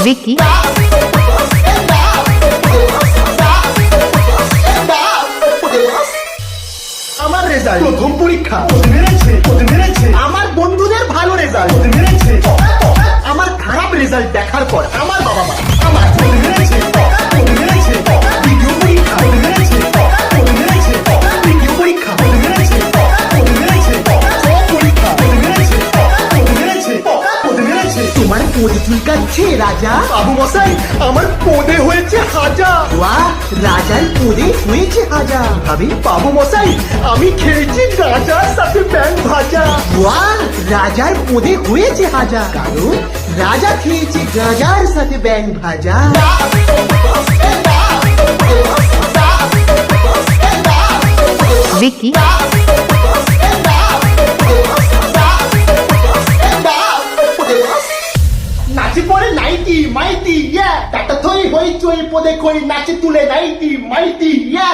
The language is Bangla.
Vicky, আমার রেজাল্ট প্রথম পরীক্ষা আমার বন্ধুদের ভালো রেজাল্ট আমার খারাপ রেজাল্ট দেখার পর আমার বাবা মা আমার দ্বিতীয় পরীক্ষা তৃতীয় পরীক্ষা তোমার পদ চুলকাচ্ছে রাজা। বাবু মশাই আমার পদে হয়েছে হাজা। বাহ, রাজার পদে হয়েছে হাজা। ভাবি বাবু মশাই আমি খেয়েছি গাঁজার সাথে ব্যাং ভাজা। বাহ, রাজার পদে হয়েছে হাজা, কারণ রাজা খেয়েছে গাঁজার সাথে ব্যাং ভাজা। Vicky, নাচি পরে নাইটি মাইটি ইয়া টাটা থই হই চই পদে কই নাচি তুলে নাইটি মাইটি ইয়া